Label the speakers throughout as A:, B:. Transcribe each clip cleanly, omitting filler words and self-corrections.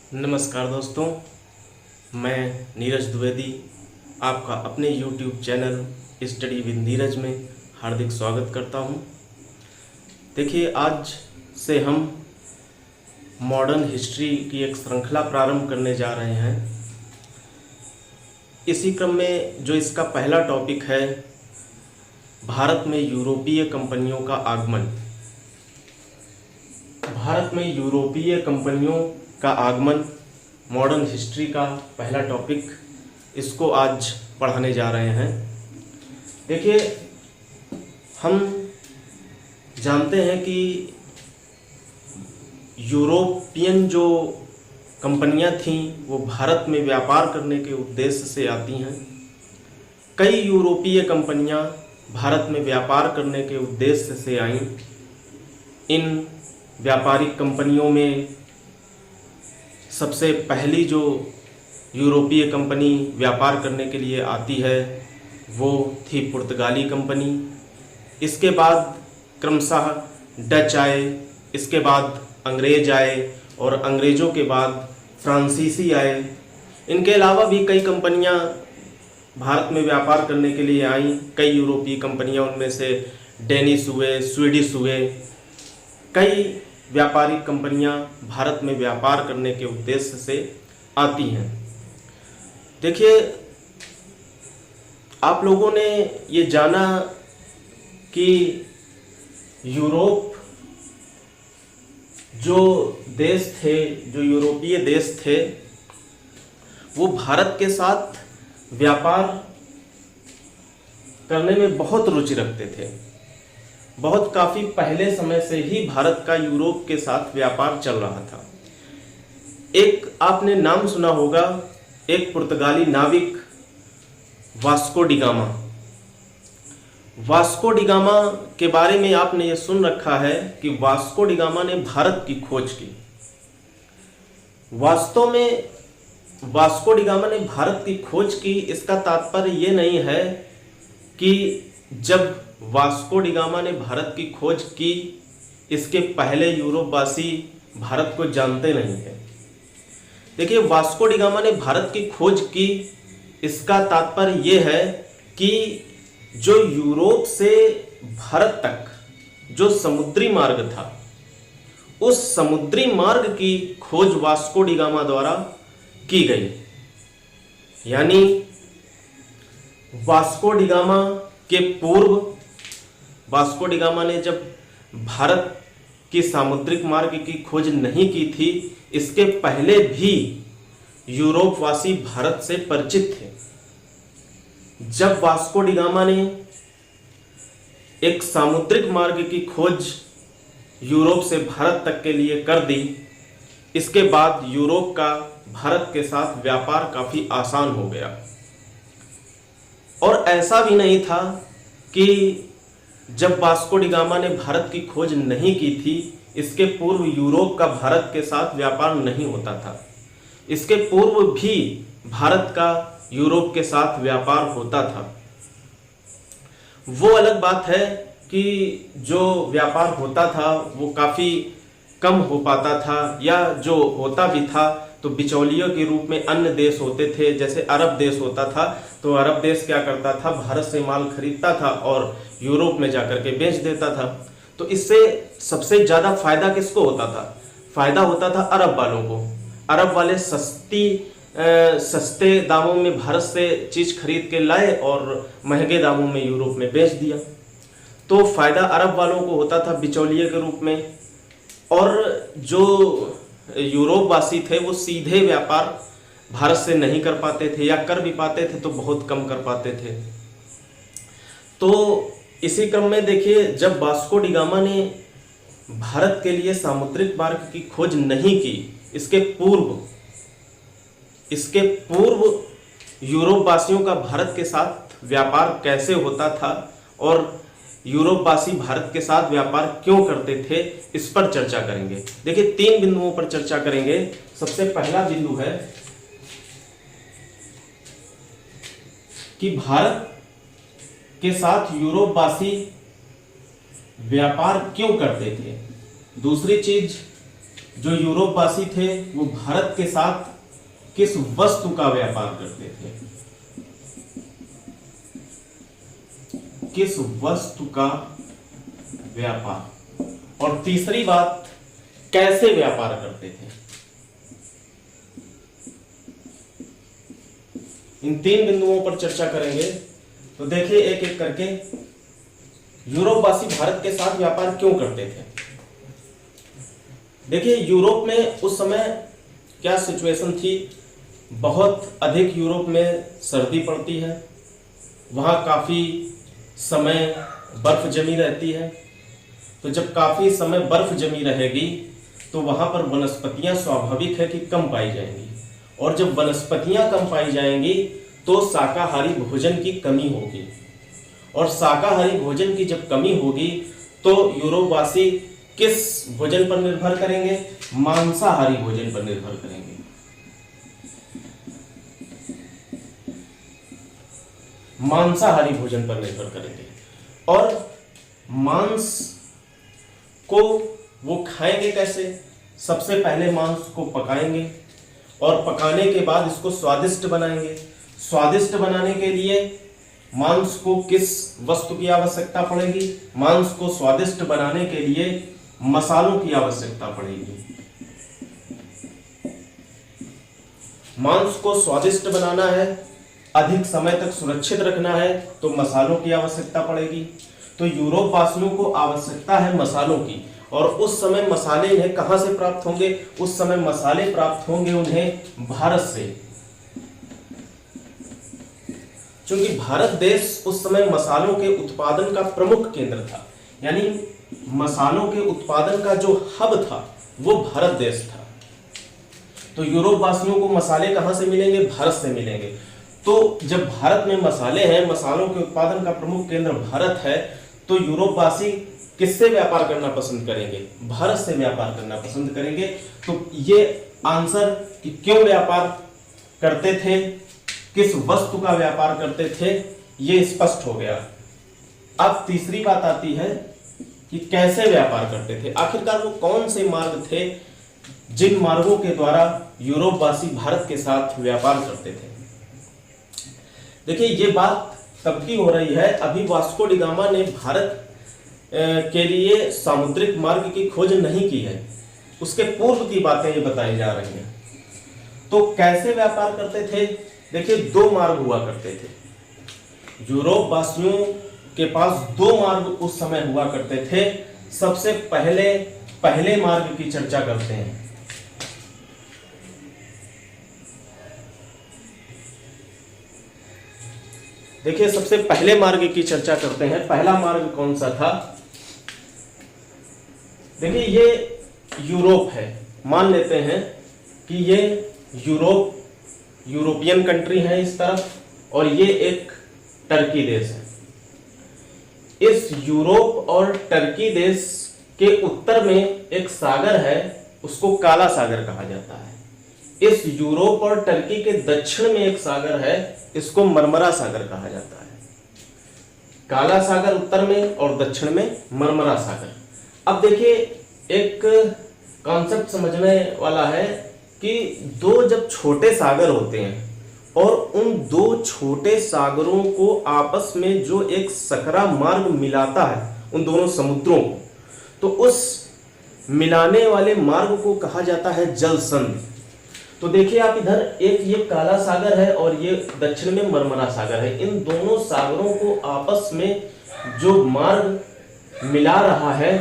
A: नमस्कार दोस्तों, मैं नीरज द्विवेदी आपका अपने YouTube channel study with Neeraj में हार्दिक स्वागत करता हूं। देखिए, आज से हम मॉडर्न हिस्ट्री की एक श्रृंखला प्रारंभ करने जा रहे हैं। इसी क्रम में जो इसका पहला टॉपिक है, भारत में यूरोपीय कंपनियों का आगमन। भारत में यूरोपीय कंपनियों का आगमन मॉडर्न हिस्ट्री का पहला टॉपिक, इसको आज पढ़ाने जा रहे हैं। देखिए, हम जानते हैं कि यूरोपियन जो कंपनियां थीं वो भारत में व्यापार करने के उद्देश्य से आती हैं। कई यूरोपीय कंपनियां भारत में व्यापार करने के उद्देश्य से आईं। इन व्यापारिक कंपनियों में सबसे पहली जो यूरोपीय कंपनी व्यापार करने के लिए आती है वो थी पुर्तगाली कंपनी। इसके बाद क्रमशः डच आए, इसके बाद अंग्रेज आए और अंग्रेज़ों के बाद फ्रांसीसी आए। इनके अलावा भी कई कंपनियां भारत में व्यापार करने के लिए आईं। कई यूरोपीय कंपनियां, उनमें से डेनिश हुए, स्वीडिश हुए, कई व्यापारिक कंपनियां भारत में व्यापार करने के उद्देश्य से आती हैं। देखिए, आप लोगों ने ये जाना कि यूरोप जो देश थे, जो यूरोपीय देश थे, वो भारत के साथ व्यापार करने में बहुत रुचि रखते थे। बहुत काफ़ी पहले समय से ही भारत का यूरोप के साथ व्यापार चल रहा था। एक आपने नाम सुना होगा, एक पुर्तगाली नाविक Vasco D gamma. Vasco D gamma के बारे में आपने ये सुन रखा है कि वास्को डी गामा ने भारत की खोज की। वास्तव में वास्को डी गामा ने भारत की खोज की, इसका तात्पर्य ये नहीं है कि जब वास्को डी गामा ने भारत की खोज की, इसके पहले यूरोपवासी भारत को जानते नहीं थे। देखिए, वास्को डी गामा ने भारत की खोज की, इसका तात्पर्य यह है कि जो यूरोप से भारत तक जो समुद्री मार्ग था, उस समुद्री मार्ग की खोज वास्को डी गामा द्वारा की गई। यानी वास्को डी गामा के पूर्व, वास्को डी गामा ने जब भारत की सामुद्रिक मार्ग की खोज नहीं की थी, इसके पहले भी यूरोपवासी भारत से परिचित थे। जब वास्को डी गामा ने एक सामुद्रिक मार्ग की खोज यूरोप से भारत तक के लिए कर दी, इसके बाद यूरोप का भारत के साथ व्यापार काफी आसान हो गया। और ऐसा भी नहीं था कि जब वास्को डी गामा ने भारत की खोज नहीं की थी, इसके पूर्व यूरोप का भारत के साथ व्यापार नहीं होता था। इसके पूर्व भी भारत का यूरोप के साथ व्यापार होता था। वो अलग बात है कि जो व्यापार होता था वो काफ़ी कम हो पाता था, या जो होता भी था तो बिचौलियों के रूप में अन्य देश होते थे। जैसे अरब देश होता था, तो अरब देश क्या करता था, भारत से माल खरीदता था और यूरोप में जाकर के बेच देता था। तो इससे सबसे ज़्यादा फायदा किसको होता था? फायदा होता था अरब वालों को। अरब वाले सस्ते दामों में भारत से चीज़ खरीद के लाए और महंगे दामों में यूरोप में बेच दिया। तो फायदा अरब वालों को होता था बिचौलिए के रूप में। और जो यूरोप वासी थे वो सीधे व्यापार भारत से नहीं कर पाते थे, या कर भी पाते थे तो बहुत कम कर पाते थे। तो इसी क्रम में देखिए, जब वास्को डी गामा ने भारत के लिए सामुद्रिक मार्ग की खोज नहीं की, इसके पूर्व यूरोप वासियों का भारत के साथ व्यापार कैसे होता था और यूरोपवासी भारत के साथ व्यापार क्यों करते थे, इस पर चर्चा करेंगे। देखिए, 3 बिंदुओं पर चर्चा करेंगे। सबसे पहला बिंदु है कि भारत के साथ यूरोपवासी व्यापार क्यों करते थे। दूसरी चीज जो यूरोपवासी थे वो भारत के साथ किस वस्तु का व्यापार करते थे? किस वस्तु का व्यापार। और तीसरी बात, कैसे व्यापार करते थे? इन तीन बिंदुओं पर चर्चा करेंगे। तो देखिए एक एक करके, यूरोपवासी भारत के साथ व्यापार क्यों करते थे? देखिए यूरोप में उस समय क्या सिचुएशन थी, बहुत अधिक यूरोप में सर्दी पड़ती है, वहाँ काफ़ी समय बर्फ जमी रहती है। तो जब काफ़ी समय बर्फ जमी रहेगी तो वहाँ पर वनस्पतियाँ स्वाभाविक है कि कम पाई जाएंगी, और जब वनस्पतियाँ कम पाई जाएंगी तो शाकाहारी भोजन की कमी होगी, और शाकाहारी भोजन की जब कमी होगी तो यूरोपवासी किस भोजन पर निर्भर करेंगे? मांसाहारी भोजन पर निर्भर करेंगे। मांसाहारी भोजन पर निर्भर करेंगे, और मांस को वो खाएंगे कैसे? सबसे पहले मांस को पकाएंगे, और पकाने के बाद इसको स्वादिष्ट बनाएंगे। स्वादिष्ट बनाने के लिए मांस को किस वस्तु की आवश्यकता पड़ेगी? मांस को स्वादिष्ट बनाने के लिए मसालों की आवश्यकता पड़ेगी। मांस को स्वादिष्ट बनाना है, अधिक समय तक सुरक्षित रखना है, तो मसालों की आवश्यकता पड़ेगी। तो यूरोप वासियों को आवश्यकता है मसालों की, और उस समय मसाले इन्हें कहां से प्राप्त होंगे? उस समय मसाले प्राप्त होंगे उन्हें भारत से, क्योंकि भारत देश उस समय मसालों के उत्पादन का प्रमुख केंद्र था। यानी मसालों के उत्पादन का जो हब था वो भारत देश था। तो यूरोप वासियों को मसाले कहां से मिलेंगे? भारत से मिलेंगे। तो जब भारत में मसाले हैं, मसालों के उत्पादन का प्रमुख केंद्र भारत है, तो यूरोपवासी किससे व्यापार करना पसंद करेंगे? भारत से व्यापार करना पसंद करेंगे। तो ये आंसर कि क्यों व्यापार करते थे, किस वस्तु का व्यापार करते थे, ये स्पष्ट हो गया। अब तीसरी बात आती है कि कैसे व्यापार करते थे। आखिरकार वो कौन से मार्ग थे जिन मार्गों के द्वारा यूरोपवासी भारत के साथ व्यापार करते थे? देखिए ये बात तब की हो रही है, अभी वास्को डी गामा ने भारत के लिए सामुद्रिक मार्ग की खोज नहीं की है, उसके पूर्व की बातें ये बताई जा रही हैं। तो कैसे व्यापार करते थे? देखिए दो मार्ग हुआ करते थे। यूरोप वासियों के पास दो मार्ग उस समय हुआ करते थे। सबसे पहले मार्ग की चर्चा करते हैं। देखिए सबसे पहले मार्ग की चर्चा करते हैं। पहला मार्ग कौन सा था? देखिए ये यूरोप है, मान लेते हैं कि ये यूरोपियन कंट्री है इस तरफ, और ये एक टर्की देश है। इस यूरोप और टर्की देश के उत्तर में एक सागर है, उसको काला सागर कहा जाता है। इस यूरोप और टर्की के दक्षिण में एक सागर है, इसको मरमरा सागर कहा जाता है। काला सागर उत्तर में और दक्षिण में मरमरा सागर। अब देखिए एक कॉन्सेप्ट समझने वाला है कि दो जब छोटे सागर होते हैं और उन दो छोटे सागरों को आपस में जो एक सकरा मार्ग मिलाता है उन दोनों समुद्रों को, तो उस मिलाने वाले मार्ग को कहा जाता है जल संधि। तो देखिए आप इधर एक ये काला सागर है और ये दक्षिण में मरमरा सागर है। इन दोनों सागरों को आपस में जो मार्ग मिला रहा है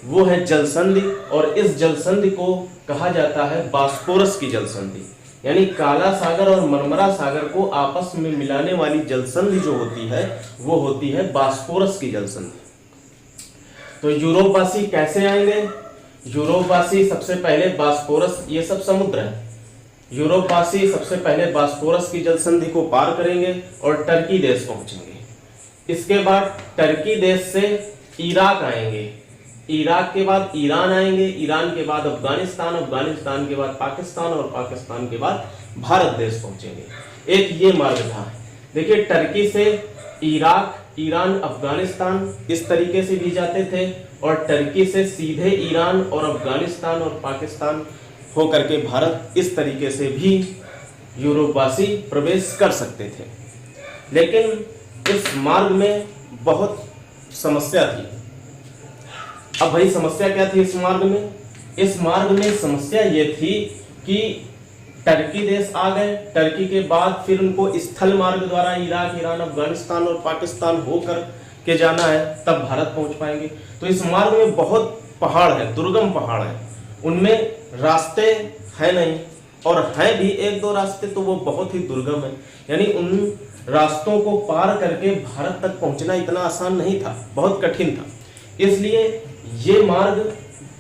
A: वो है जल संधि, और इस जल संधि को कहा जाता है बास्पोरस की जल संधि। यानी काला सागर और मरमरा सागर को आपस में मिलाने वाली जल संधि जो होती है वो होती है बास्पोरस की जल संधि। तो यूरोपवासी कैसे आएंगे? यूरोपवासी सबसे पहले बास्पोरस, ये सब समुद्र है, यूरोपवासी सबसे पहले बास्पोरस की जल संधि को पार करेंगे और टर्की देश पहुंचेंगे। इसके बाद टर्की देश से इराक आएंगे, इराक के बाद ईरान आएंगे, ईरान के बाद अफगानिस्तान, अफगानिस्तान के बाद पाकिस्तान और पाकिस्तान के बाद भारत देश पहुंचेंगे। एक ये मार्ग था। देखिए टर्की से इराक, ईरान, अफगानिस्तान इस तरीके से भी जाते थे, और टर्की से सीधे ईरान और अफगानिस्तान और पाकिस्तान होकर के भारत इस तरीके से भी यूरोपवासी प्रवेश कर सकते थे। लेकिन इस मार्ग में बहुत समस्या थी। अब भाई समस्या क्या थी इस मार्ग में? इस मार्ग में समस्या ये थी कि टर्की देश आ गए, टर्की के बाद फिर उनको स्थल मार्ग द्वारा इराक, ईरान, अफगानिस्तान और पाकिस्तान होकर के जाना है, तब भारत पहुंच पाएंगे। तो इस मार्ग में बहुत पहाड़ है, दुर्गम पहाड़ है, उनमें रास्ते है नहीं, और हैं भी एक दो रास्ते तो वो बहुत ही दुर्गम है। यानी उन रास्तों को पार करके भारत तक पहुंचना इतना आसान नहीं था, बहुत कठिन था। इसलिए ये मार्ग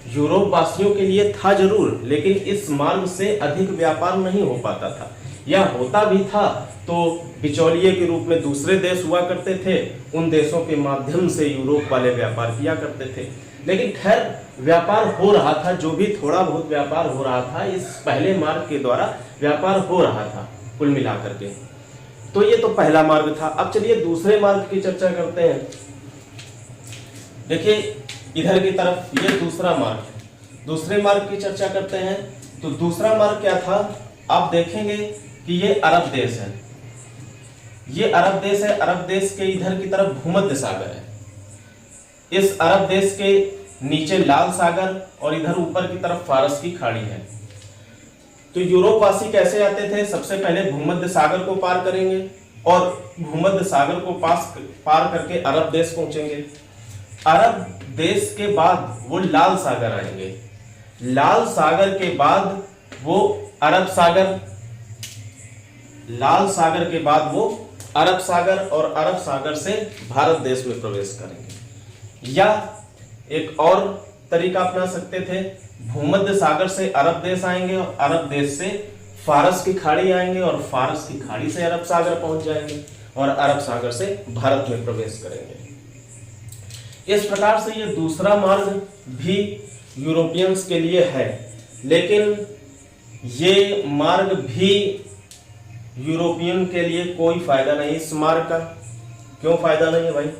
A: यूरोप वासियों के लिए था जरूर, लेकिन इस मार्ग से अधिक व्यापार नहीं हो पाता था, या होता भी था तो बिचौलिए के रूप में दूसरे देश हुआ करते थे, उन देशों के माध्यम से यूरोप वाले व्यापार किया करते थे। लेकिन खैर व्यापार हो रहा था, जो भी थोड़ा बहुत व्यापार हो रहा था इस पहले मार्ग के द्वारा व्यापार हो रहा था कुल मिलाकर के। तो ये तो पहला मार्ग था। अब चलिए दूसरे मार्ग की चर्चा करते हैं। देखिए इधर की तरफ ये दूसरा मार्ग है, दूसरे मार्ग की चर्चा करते हैं। तो दूसरा मार्ग क्या था? आप देखेंगे कि ये अरब देश है, ये अरब देश है। अरब देश के इधर की तरफ भूमध्य सागर है, इस अरब देश के नीचे लाल सागर और इधर ऊपर की तरफ फारस की खाड़ी है। तो यूरोपवासी कैसे आते थे? सबसे पहले भूमध्य सागर को पार करेंगे और भूमध्य सागर को पार करके अरब देश पहुंचेंगे। अरब देश के बाद वो लाल सागर आएंगे, लाल सागर के बाद वो अरब सागर, लाल सागर के बाद वो अरब सागर, और अरब सागर से भारत देश में प्रवेश करेंगे। या एक और तरीका अपना सकते थे, भूमध्य सागर से अरब देश आएंगे और अरब देश से फारस की खाड़ी आएंगे और फारस की खाड़ी से अरब सागर पहुंच जाएंगे और अरब सागर से भारत में प्रवेश करेंगे। इस प्रकार से ये दूसरा मार्ग भी यूरोपियंस के लिए है, लेकिन ये मार्ग भी यूरोपियन के लिए कोई फायदा नहीं। इस मार्ग का क्यों फायदा नहीं है भाई?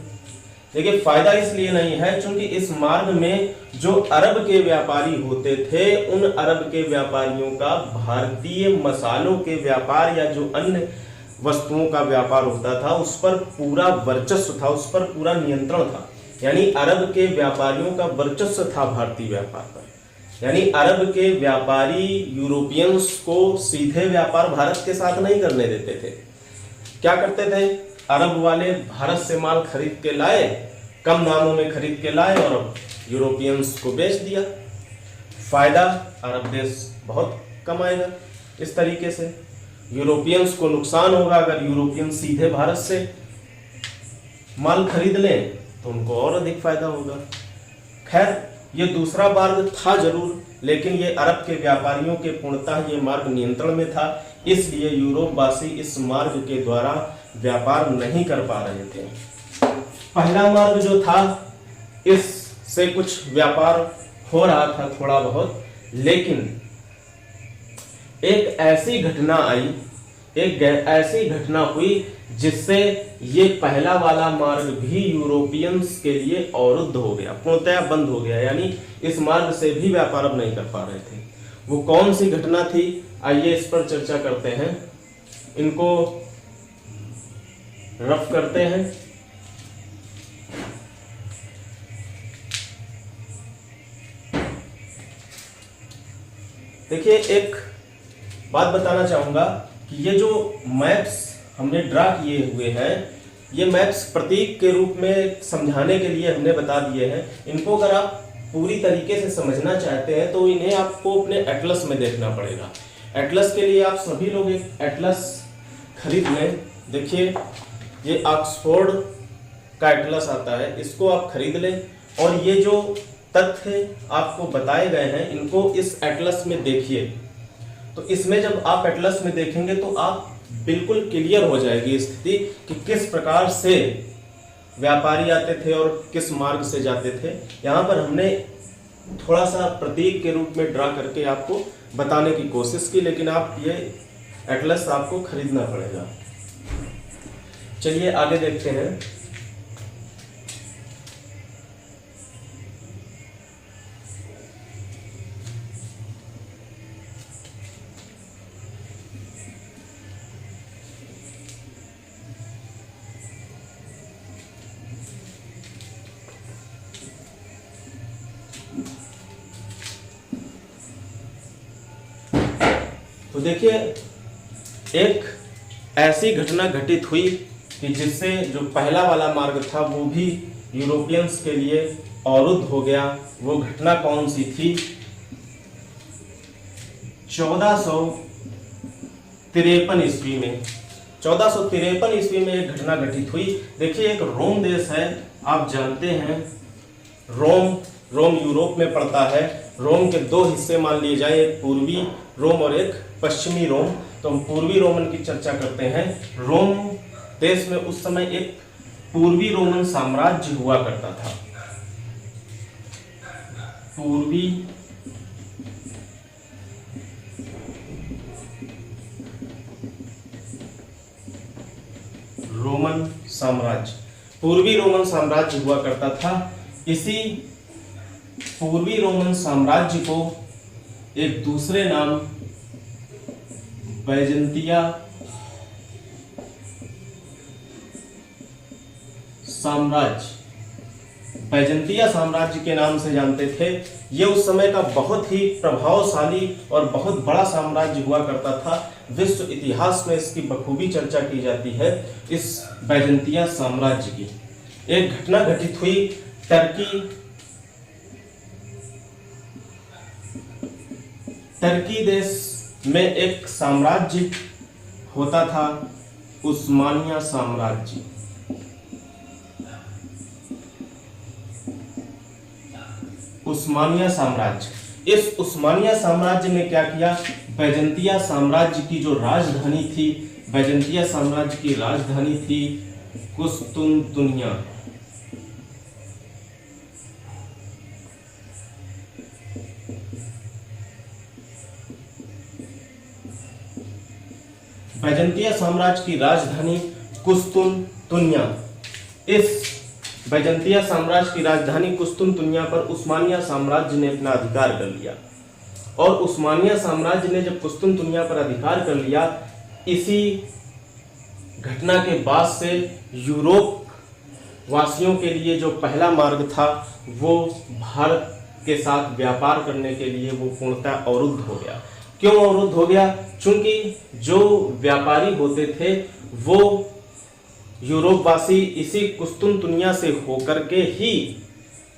A: देखिए फायदा इसलिए नहीं है क्योंकि इस मार्ग में जो अरब के व्यापारी होते थे, उन अरब के व्यापारियों का भारतीय मसालों के व्यापार या जो अन्य वस्तुओं का व्यापार होता था उस पर पूरा वर्चस्व था, उस पर पूरा नियंत्रण था। यानी अरब के व्यापारियों का वर्चस्व था भारतीय व्यापार पर। यानी अरब के व्यापारी यूरोपियंस को सीधे व्यापार भारत के साथ नहीं करने देते थे। क्या करते थे? अरब वाले भारत से माल खरीद के लाए, कम दामों में खरीद के लाए और यूरोपियंस को बेच दिया। फायदा अरब देश बहुत कमाएगा। इस तरीके से यूरोपियंस को नुकसान होगा अगर यूरोपियंस सीधे भारत से माल खरीद लें तो उनको और अधिक फायदा होगा। खैर ये दूसरा मार्ग था जरूर, लेकिन ये अरब के व्यापारियों के पूर्णतः ये मार्ग नियंत्रण में था, इसलिए यूरोपवासी इस मार्ग के द्वारा व्यापार नहीं कर पा रहे थे। पहला मार्ग जो था इससे कुछ व्यापार हो रहा था थोड़ा बहुत, लेकिन एक ऐसी घटना आई, एक ऐसी घटना हुई जिससे ये पहला वाला मार्ग भी यूरोपियंस के लिए अवरुद्ध हो गया, पूर्णतः बंद हो गया। यानी इस मार्ग से भी व्यापार अब नहीं कर पा रहे थे। वो कौन सी घटना थी, आइए इस पर चर्चा करते हैं। इनको रफ करते हैं। देखिए एक बात बताना चाहूंगा कि ये जो मैप्स हमने ड्रा किए हुए हैं, ये मैप्स प्रतीक के रूप में समझाने के लिए हमने बता दिए हैं। इनको अगर आप पूरी तरीके से समझना चाहते हैं तो इन्हें आपको अपने एटलस में देखना पड़ेगा। एटलस के लिए आप सभी लोग एक एटलस खरीद लें। देखिए ये ऑक्सफोर्ड का एटलस आता है, इसको आप खरीद लें और ये जो तथ्य आपको बताए गए हैं इनको इस एटलस में देखिए। तो इसमें जब आप एटलस में देखेंगे तो आप बिल्कुल क्लियर हो जाएगी स्थिति कि किस प्रकार से व्यापारी आते थे और किस मार्ग से जाते थे। यहाँ पर हमने थोड़ा सा प्रतीक के रूप में ड्रा करके आपको बताने की कोशिश की, लेकिन आप ये एटलस आपको खरीदना पड़ेगा। चलिए आगे देखते हैं। तो देखिए एक ऐसी घटना घटित हुई कि जिससे जो पहला वाला मार्ग था वो भी यूरोपियंस के लिए अवरुद्ध हो गया। वो घटना कौन सी थी? 1453 ईस्वी में 1453 ईस्वी में एक घटना घटित हुई। देखिए एक रोम देश है, आप जानते हैं रोम यूरोप में पड़ता है। रोम के दो हिस्से मान लिए जाए, एक पूर्वी रोम और एक पश्चिमी रोम। तो हम पूर्वी रोमन की चर्चा करते हैं। रोम देश में उस समय एक पूर्वी रोमन साम्राज्य हुआ करता था। पूर्वी रोमन साम्राज्य हुआ करता था। इसी पूर्वी रोमन साम्राज्य को एक दूसरे नाम बैजेंतिया साम्राज्य के नाम से जानते थे। यह उस समय का बहुत ही प्रभावशाली और बहुत बड़ा साम्राज्य हुआ करता था। विश्व इतिहास में इसकी बखूबी चर्चा की जाती है। इस बैजेंतिया साम्राज्य की एक घटना घटित हुई। टर्की देश में एक साम्राज्य होता था, उस्मानिया साम्राज्य। इस उस्मानिया साम्राज्य ने क्या किया? बैजेंतिया साम्राज्य की जो राजधानी थी, बैजेंतिया साम्राज्य की राजधानी थी कुस्तुनतुनिया। बैजेंतिया साम्राज्य की राजधानी कुस्तुनतुनिया। इस बैजेंतिया साम्राज्य की राजधानी कुस्तुनतुनिया पर उस्मानिया साम्राज्य ने अपना अधिकार कर लिया। और उस्मानिया साम्राज्य ने जब कुस्तुनतुनिया पर अधिकार कर लिया, इसी घटना के बाद से यूरोप वासियों के लिए जो पहला मार्ग था वो भारत के साथ व्यापार करने के लिए वो पूर्णतः अवरुद्ध हो गया। क्यों अवरुद्ध हो गया? क्योंकि जो व्यापारी होते थे वो यूरोपवासी इसी कुस्तुनतुनिया से होकर के ही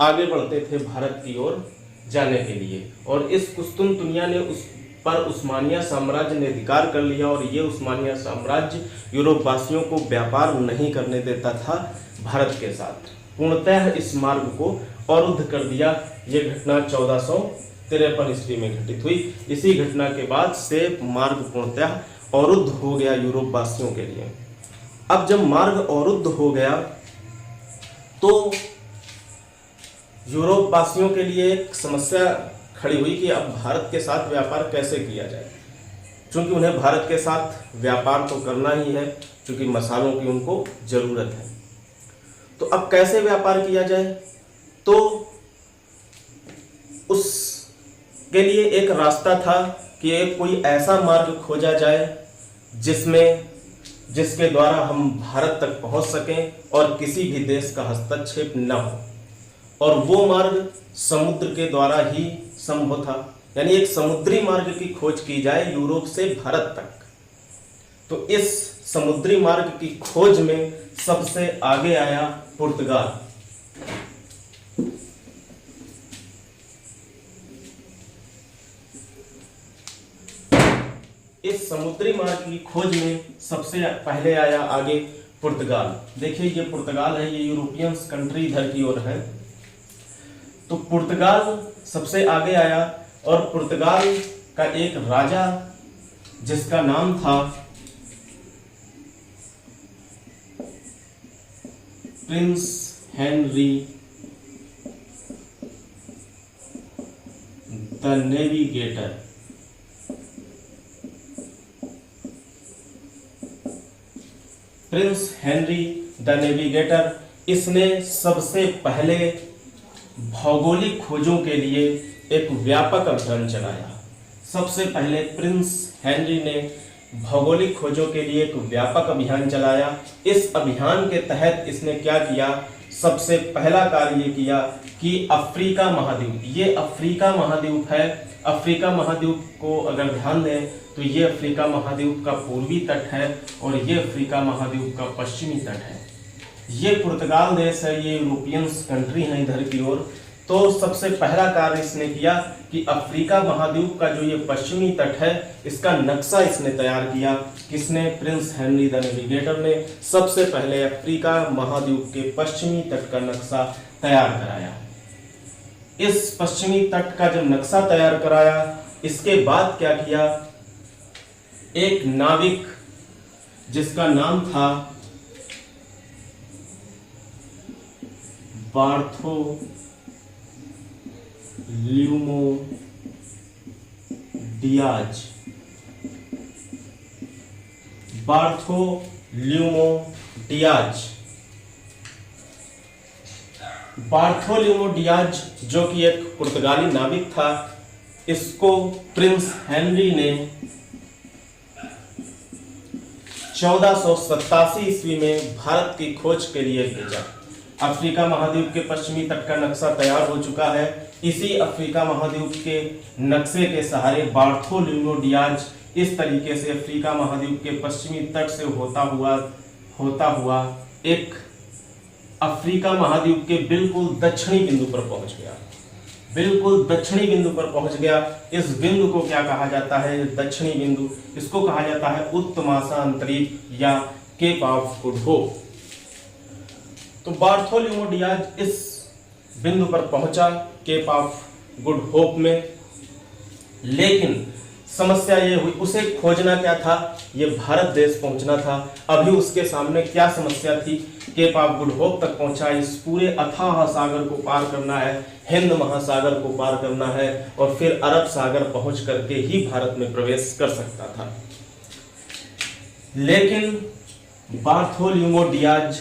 A: आगे बढ़ते थे भारत की ओर जाने के लिए। और इस कुस्तुनतुनिया ने उस पर उस्मानिया साम्राज्य ने अधिकार कर लिया और ये उस्मानिया साम्राज्य यूरोपवासियों को व्यापार नहीं करने देता था भारत के साथ। पूर्णतः इस मार्ग को अवरुद्ध कर दिया। ये घटना 1453 ईस्वी में घटित हुई। इसी घटना के बाद से मार्ग पूर्णतः अवरुद्ध हो गया यूरोपवासियों के लिए। अब जब मार्ग अवरुद्ध हो गया तो यूरोप वासियों के लिए एक समस्या खड़ी हुई कि अब भारत के साथ व्यापार कैसे किया जाए, क्योंकि उन्हें भारत के साथ व्यापार तो करना ही है, क्योंकि मसालों की उनको जरूरत है। तो अब कैसे व्यापार किया जाए? तो उसके लिए एक रास्ता था कि एक कोई ऐसा मार्ग खोजा जाए जिसके द्वारा हम भारत तक पहुंच सकें और किसी भी देश का हस्तक्षेप न हो। और वो मार्ग समुद्र के द्वारा ही संभव था, यानी एक समुद्री मार्ग की खोज की जाए यूरोप से भारत तक। तो इस समुद्री मार्ग की खोज में सबसे आगे आया पुर्तगाल। इस समुद्री मार्ग की खोज में सबसे पहले आया आगे पुर्तगाल। देखिए ये पुर्तगाल है, ये यूरोपियंस कंट्री इधर की ओर है। तो पुर्तगाल सबसे आगे आया और पुर्तगाल का एक राजा जिसका नाम था Prince Henry the navigator. Prince Henry the navigator, इसने सबसे पहले भौगोलिक खोजों के लिए एक व्यापक अभियान चलाया। सबसे पहले प्रिंस हेनरी ने भौगोलिक खोजों के लिए एक व्यापक अभियान चलाया। इस अभियान के तहत इसने क्या किया? सबसे पहला कार्य ये किया कि अफ्रीका महाद्वीप, ये अफ्रीका महाद्वीप है। अफ्रीका महाद्वीप को अगर ध्यान दें तो ये अफ्रीका महाद्वीप का पूर्वी तट है और ये अफ्रीका महाद्वीप का पश्चिमी तट है। ये पुर्तगाल देश है, ये यूरोपियंस कंट्री है इधर की ओर। तो सबसे पहला कार्य इसने किया कि अफ्रीका महाद्वीप का जो ये पश्चिमी तट है इसका नक्शा इसने तैयार किया। किसने? प्रिंस हेनरी द नेविगेटर ने सबसे पहले अफ्रीका महाद्वीप के पश्चिमी तट का नक्शा तैयार कराया। इस पश्चिमी तट का जब नक्शा तैयार कराया, इसके बाद क्या किया, एक नाविक जिसका नाम था बार्थोलोम्यू डियाज, बार्थोलोम्यू डियाज जो कि एक पुर्तगाली नाविक था, इसको प्रिंस हेनरी ने 1487 ईस्वी में भारत की खोज के लिए भेजा। अफ्रीका महाद्वीप के पश्चिमी तट का नक्शा तैयार हो चुका है। इसी अफ्रीका महाद्वीप के नक्शे के सहारे बार्थोलोम्यू डियाज इस तरीके से अफ्रीका महाद्वीप के पश्चिमी तट से होता हुआ एक अफ्रीका महाद्वीप के बिल्कुल दक्षिणी बिंदु पर पहुंच गया। बिल्कुल दक्षिणी बिंदु पर पहुंच गया। इस बिंदु को क्या कहा जाता है? दक्षिणी बिंदु, इसको कहा जाता है उत्तमाशा अंतरिक्ष या केप ऑफ गुड होप। तो बार्थोलोम्यू डियाज इस बिंदु पर पहुंचा केप ऑफ गुड होप में, लेकिन समस्या ये हुई, उसे खोजना क्या था? ये भारत देश पहुंचना था। अभी उसके सामने क्या समस्या थी? केप ऑफ गुड होप तक पहुंचा, इस पूरे अथाह सागर को पार करना है, हिंद महासागर को पार करना है और फिर अरब सागर पहुंच करके ही भारत में प्रवेश कर सकता था। लेकिन Bartholomew Diaz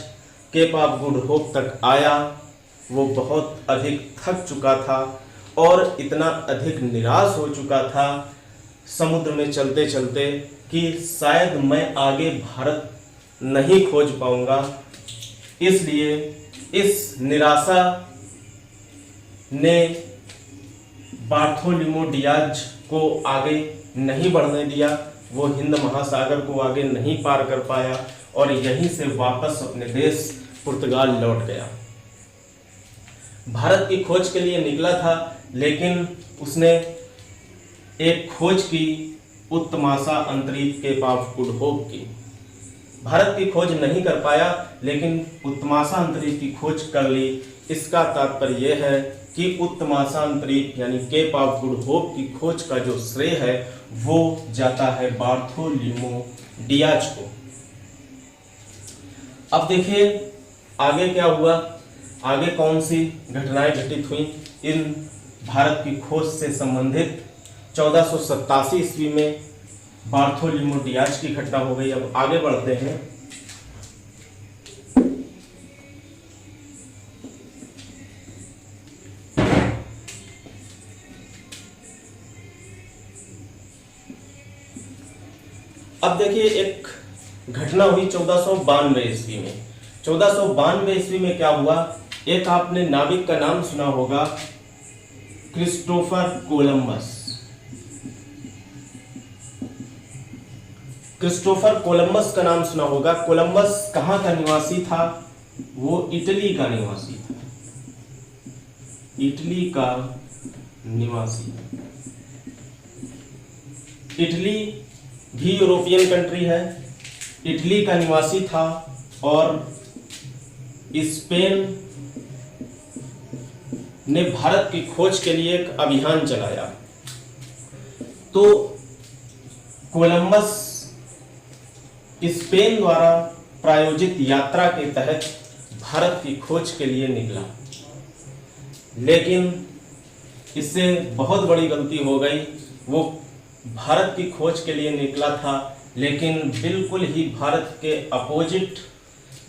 A: Cape of Good Hope तक आया, वो बहुत अधिक थक चुका था और इतना अधिक निराश हो चुका था समुद्र में चलते चलते कि शायद मैं आगे भारत नहीं खोज पाऊंगा। इसलिए इस निराशा ने बार्थोलोम्यू डियाज को आगे नहीं बढ़ने दिया। वो हिंद महासागर को आगे नहीं पार कर पाया और यहीं से वापस अपने देश पुर्तगाल लौट गया। भारत की खोज के लिए निकला था, लेकिन उसने एक खोज की उत्तमाशा अंतरिक्ष केप ऑफ गुड होप की। भारत की खोज नहीं कर पाया, लेकिन उत्तमाशा अंतरिक्ष की खोज कर ली। इसका तात्पर्य यह है कि उत्तमाशा अंतरिक्ष यानी केप ऑफ गुड होप की खोज का जो श्रेय है वो जाता है बार्थोलोम्यू डियाज को। अब देखिए आगे क्या हुआ, आगे कौन सी घटनाएं घटित हुई इन भारत की खोज से संबंधित। 1487 ईस्वी में बार्थोलोम्यू डियाज की घटना हो गई। अब आगे बढ़ते हैं। अब देखिए एक घटना हुई 1492 ईस्वी में। 1492 ईस्वी में क्या हुआ, एक आपने नाविक का नाम सुना होगा, क्रिस्टोफर कोलंबस। क्रिस्टोफर कोलंबस का नाम सुना होगा। कोलंबस कहां का निवासी था? वो इटली का निवासी था। इटली का निवासी। इटली भी यूरोपियन कंट्री है। इटली का निवासी था और स्पेन ने भारत की खोज के लिए एक अभियान चलाया। तो कोलंबस स्पेन द्वारा प्रायोजित यात्रा के तहत भारत की खोज के लिए निकला, लेकिन इससे बहुत बड़ी गलती हो गई। वो भारत की खोज के लिए निकला था, लेकिन बिल्कुल ही भारत के अपोजिट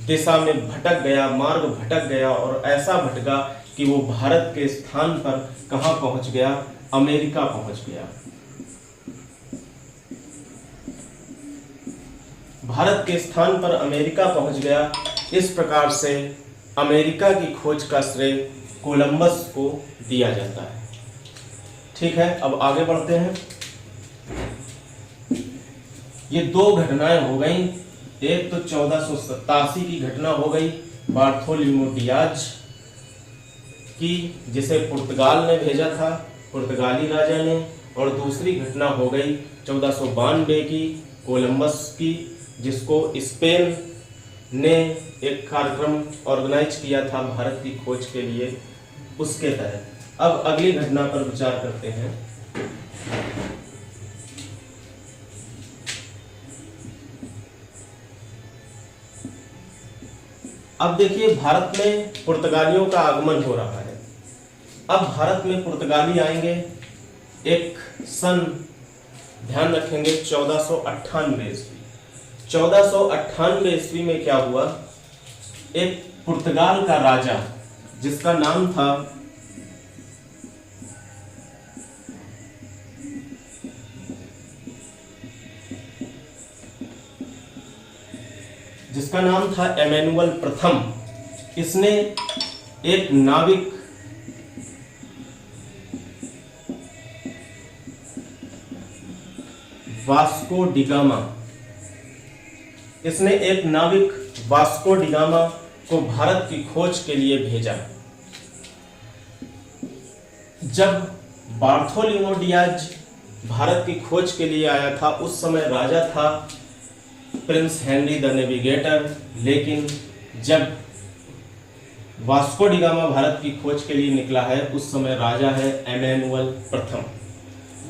A: दिशा में भटक गया, मार्ग भटक गया और ऐसा भटका कि वो भारत के स्थान पर कहां पहुंच गया? अमेरिका पहुंच गया। भारत के स्थान पर अमेरिका पहुंच गया। इस प्रकार से अमेरिका की खोज का श्रेय कोलंबस को दिया जाता है। ठीक है, अब आगे बढ़ते हैं। ये दो घटनाएं हो गई। एक तो 1487 की घटना हो गई बार्थोलोम्यू डियाज की, जिसे पुर्तगाल ने भेजा था, पुर्तगाली राजा ने। और दूसरी घटना हो गई 1492 की कोलंबस की, जिसको स्पेन ने एक कार्यक्रम ऑर्गेनाइज किया था भारत की खोज के लिए, उसके तहत। अब अगली घटना पर विचार करते हैं। अब देखिए, भारत में पुर्तगालियों का आगमन हो रहा है। अब भारत में पुर्तगाली आएंगे, एक सन ध्यान रखेंगे 1498 ईस्वी। 1498 ईस्वी में क्या हुआ, एक पुर्तगाल का राजा जिसका नाम था एमेनुअल प्रथम, इसने एक नाविक वास्को डिगामा को भारत की खोज के लिए भेजा। जब बार्थोलोम्यू डियाज भारत की खोज के लिए आया था, उस समय राजा था प्रिंस हेनरी द नेविगेटर। लेकिन जब वास्को डिगामा भारत की खोज के लिए निकला है, उस समय राजा है एमेनुअल प्रथम।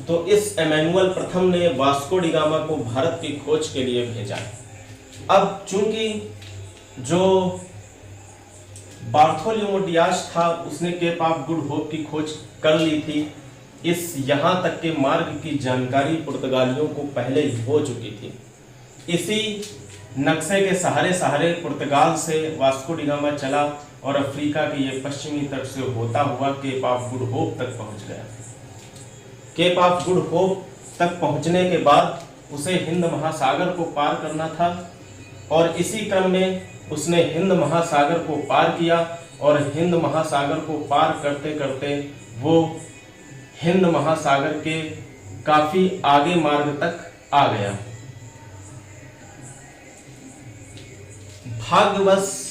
A: तो इस एमेनुअल प्रथम ने वास्को डिगामा को भारत की खोज के लिए भेजा। अब चूंकि जो बार्थोलोम्यू डियाज था, उसने केप ऑफ गुड होप की खोज कर ली थी। इस यहाँ तक के मार्ग की जानकारी पुर्तगालियों को पहले ही हो चुकी थी। इसी नक्शे के सहारे पुर्तगाल से वास्को डिगामा चला और अफ्रीका के ये पश्चिमी तट से होता हुआ केप ऑफ गुड होप तक पहुंच गया। केप ऑफ गुड होप तक पहुंचने के बाद उसे हिंद महासागर को पार करना था, और इसी क्रम में उसने हिंद महासागर को पार किया, और हिंद महासागर को पार करते करते वो हिंद महासागर के काफी आगे मार्ग तक आ गया। भाग्यवश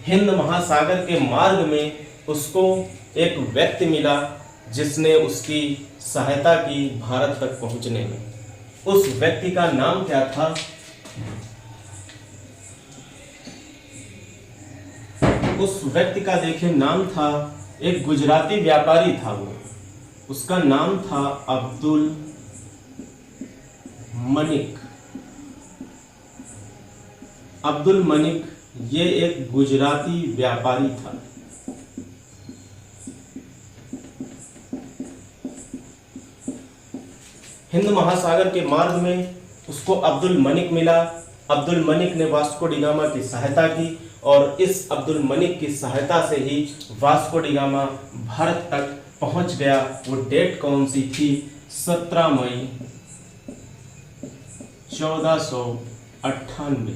A: हिंद महासागर के मार्ग में उसको एक व्यक्ति मिला जिसने उसकी सहायता की भारत तक पहुंचने में। उस व्यक्ति का नाम क्या था? उस व्यक्ति का देखिए नाम था, एक गुजराती व्यापारी था वो, उसका नाम था अब्दुल मलिक। अब्दुल मलिक ये एक गुजराती व्यापारी था। हिंद महासागर के मार्ग में उसको अब्दुल मलिक मिला। अब्दुल मलिक ने वास्को डिगामा की सहायता की, और इस अब्दुल मलिक की सहायता से ही वास्को डिगामा भारत तक पहुंच गया। वो डेट कौन सी थी? 17 मई 1498।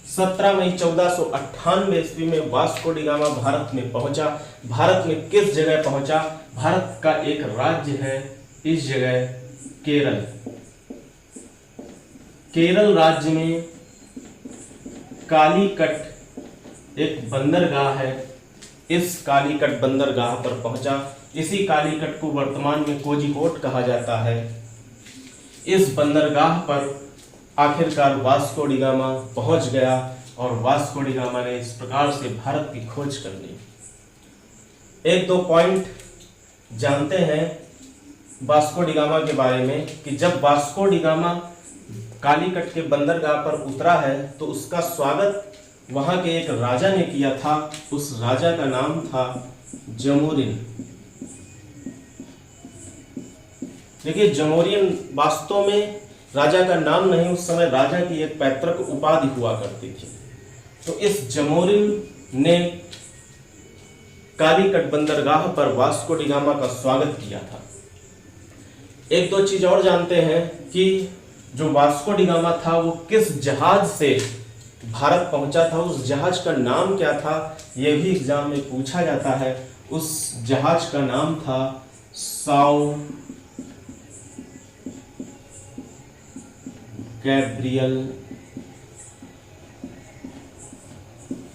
A: 17 मई 1498 ईस्वी में वास्को डिगामा भारत में पहुंचा। भारत में किस जगह पहुंचा? भारत का एक राज्य है इस जगह, केरल। केरल राज्य में कालीकट एक बंदरगाह है। इस कालीकट बंदरगाह पर पहुंचा। इसी कालीकट को वर्तमान में कोझिकोड कहा जाता है। इस बंदरगाह पर आखिरकार वास्को डिगामा पहुंच गया, और वास्को डिगामा ने इस प्रकार से भारत की खोज कर ली। एक दो पॉइंट जानते हैं वास्को डिगामा के बारे में, कि जब वास्को डिगामा कालीकट के बंदरगाह पर उतरा है तो उसका स्वागत वहां के एक राजा ने किया था। उस राजा का नाम था जमोरिन। देखिए, जमोरिन वास्तव में राजा का नाम नहीं, उस समय राजा की एक पैतृक उपाधि हुआ करती थी। तो इस जमोरिन ने कालीकट बंदरगाह पर वास्को डिगामा का स्वागत किया था। एक दो चीज और जानते हैं कि जो वास्को डिगामा था वो किस जहाज से भारत पहुंचा था, उस जहाज का नाम क्या था, यह भी एग्जाम में पूछा जाता है। उस जहाज का नाम था साओ गैब्रियल,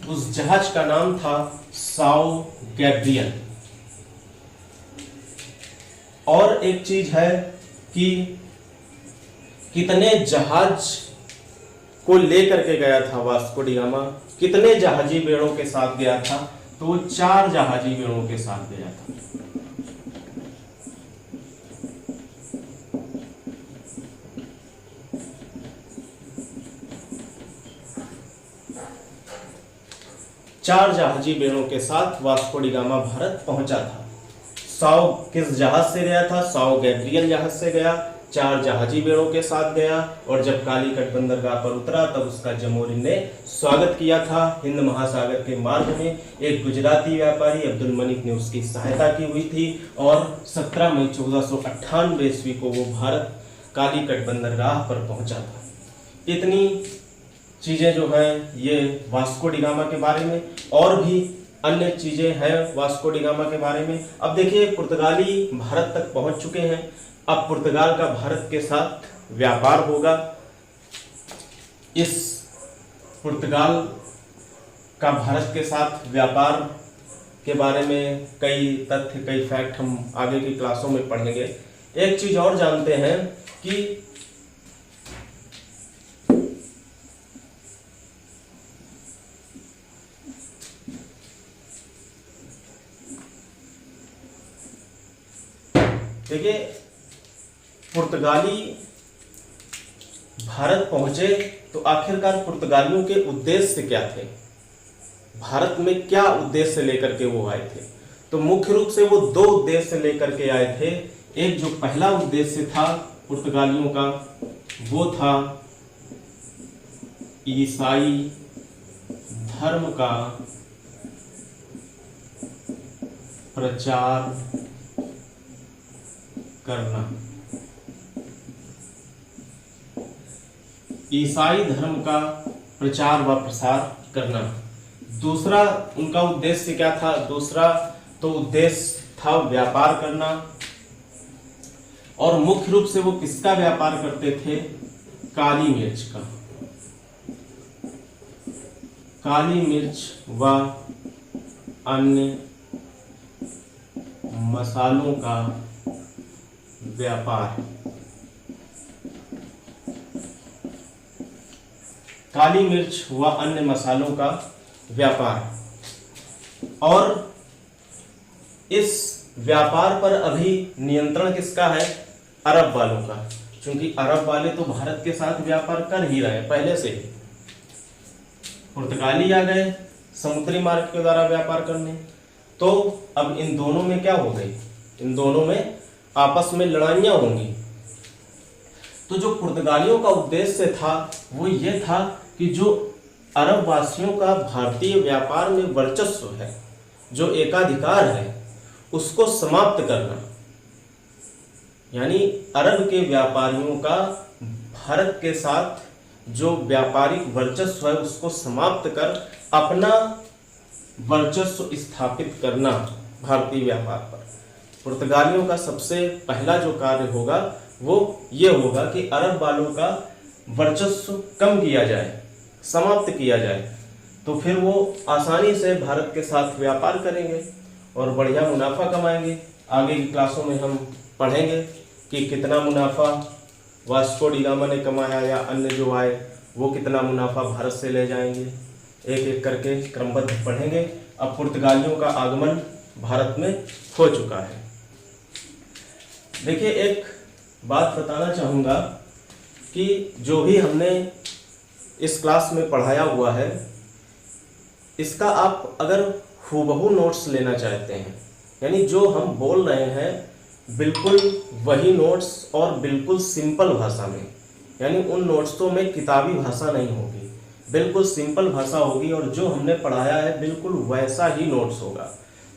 A: उस जहाज का नाम था साओ गैब्रियल। और एक चीज है कि कितने जहाज को लेकर के गया था वास्को डी गामा, कितने जहाजी बेड़ों के साथ गया था, तो वो 4 जहाजी बेड़ों के साथ गया था। चार जहाजी बेड़ों के साथ वास्को डी गामा भारत पहुंचा था। साओ किस जहाज से गया था? साओ गैब्रियल जहाज से गया, 4 जहाजी बेड़ों के साथ गया, और जब कालीकट बंदरगाह पर उतरा तब उसका जमोरिन ने स्वागत किया था। हिंद महासागर के मार्ग में एक गुजराती व्यापारी अब्दुल मलिक ने उसकी सहायता की हुई थी, और 17 मई 1498 ईस्वी को वो भारत कालीकट बंदरगाह पर पहुंचा था। इतनी चीजें जो हैं ये वास्को डी गामा के बारे में, और भी अन्य चीजें हैं वास्को डी गामा के बारे में। अब देखिए, पुर्तगाली भारत तक पहुंच चुके हैं। अब पुर्तगाल का भारत के साथ व्यापार होगा। इस पुर्तगाल का भारत के साथ व्यापार के बारे में कई तथ्य, कई फैक्ट हम आगे की क्लासों में पढ़ेंगे। एक चीज और जानते हैं कि देखिए, पुर्तगाली भारत पहुंचे तो आखिरकार पुर्तगालियों के उद्देश्य क्या थे, भारत में क्या उद्देश्य लेकर के वो आए थे? तो मुख्य रूप से वो 2 उद्देश्य लेकर के आए थे। एक जो पहला उद्देश्य था पुर्तगालियों का, वो था ईसाई धर्म का प्रचार करना। ईसाई धर्म का प्रचार व प्रसार करना। दूसरा उनका उद्देश्य क्या था? दूसरा तो उद्देश्य था व्यापार करना, और मुख्य रूप से वो किसका व्यापार करते थे? काली मिर्च का। काली मिर्च व अन्य मसालों का व्यापार। काली मिर्च व अन्य मसालों का व्यापार। और इस व्यापार पर अभी नियंत्रण किसका है? अरब वालों का, क्योंकि अरब वाले तो भारत के साथ व्यापार कर ही रहे हैं पहले से ही। पुर्तगाली आ गए समुद्री मार्ग के द्वारा व्यापार करने, तो अब इन दोनों में क्या हो गई? इन दोनों में आपस में लड़ाइयां होंगी। तो जो पुर्तगालियों का उद्देश्य था वो ये था कि जो अरब वासियों का भारतीय व्यापार में वर्चस्व है, जो एकाधिकार है, उसको समाप्त करना। यानी अरब के व्यापारियों का भारत के साथ जो व्यापारिक वर्चस्व है उसको समाप्त कर अपना वर्चस्व स्थापित करना भारतीय व्यापार पर। पुर्तगालियों का सबसे पहला जो कार्य होगा वो ये होगा कि अरब वालों का वर्चस्व कम किया जाए, समाप्त किया जाए, तो फिर वो आसानी से भारत के साथ व्यापार करेंगे और बढ़िया मुनाफा कमाएंगे। आगे की क्लासों में हम पढ़ेंगे कि कितना मुनाफा वास्को डी गामा ने कमाया या अन्य जो आए वो कितना मुनाफा भारत से ले जाएंगे। एक एक करके क्रमबद्ध पढ़ेंगे। अब पुर्तगालियों का आगमन भारत में हो चुका है। देखिए, एक बात बताना चाहूँगा कि जो भी हमने इस क्लास में पढ़ाया हुआ है, इसका आप अगर हूबहू नोट्स लेना चाहते हैं, यानी जो हम बोल रहे हैं बिल्कुल वही नोट्स और बिल्कुल सिंपल भाषा में, यानी उन नोट्सों में किताबी भाषा नहीं होगी, बिल्कुल सिंपल भाषा होगी, और जो हमने पढ़ाया है बिल्कुल वैसा ही नोट्स होगा।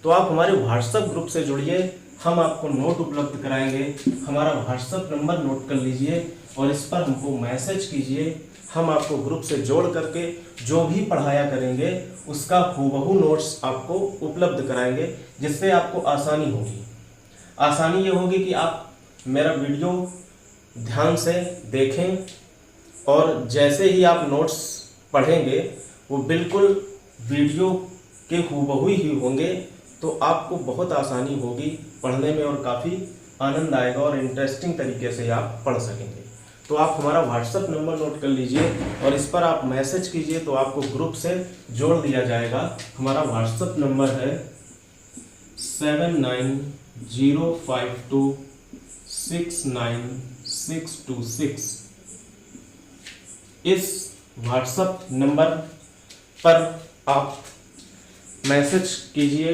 A: तो आप हमारे व्हाट्सएप ग्रुप से जुड़िए, हम आपको नोट उपलब्ध कराएंगे। हमारा व्हाट्सएप नंबर नोट कर लीजिए और इस पर हमको मैसेज कीजिए। हम आपको ग्रुप से जोड़ करके जो भी पढ़ाया करेंगे उसका हूबहू नोट्स आपको उपलब्ध कराएंगे, जिससे आपको आसानी होगी। आसानी ये होगी कि आप मेरा वीडियो ध्यान से देखें और जैसे ही आप नोट्स पढ़ेंगे वो बिल्कुल वीडियो के हूबहू ही होंगे, तो आपको बहुत आसानी होगी पढ़ने में और काफ़ी आनंद आएगा और इंटरेस्टिंग तरीके से आप पढ़ सकेंगे। तो आप हमारा व्हाट्सएप नंबर नोट कर लीजिए और इस पर आप मैसेज कीजिए तो आपको ग्रुप से जोड़ दिया जाएगा। हमारा व्हाट्सएप नंबर है 7905269626। इस व्हाट्सएप नंबर पर आप मैसेज कीजिए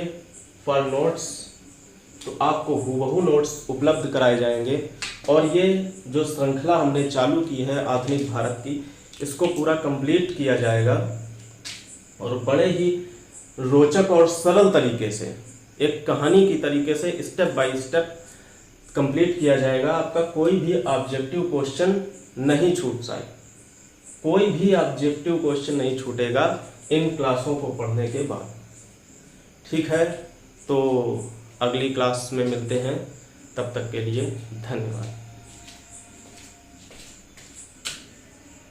A: फॉर नोट्स, तो आपको हूबहू नोट्स उपलब्ध कराए जाएंगे। और ये जो श्रृंखला हमने चालू की है आधुनिक भारत की, इसको पूरा कंप्लीट किया जाएगा और बड़े ही रोचक और सरल तरीके से, एक कहानी की तरीके से स्टेप बाय स्टेप कंप्लीट किया जाएगा। आपका कोई भी ऑब्जेक्टिव क्वेश्चन नहीं छूट जाए, कोई भी ऑब्जेक्टिव क्वेश्चन नहीं छूटेगा इन क्लासों को पढ़ने के बाद। ठीक है, तो अगली क्लास में मिलते हैं, तब तक के लिए धन्यवाद।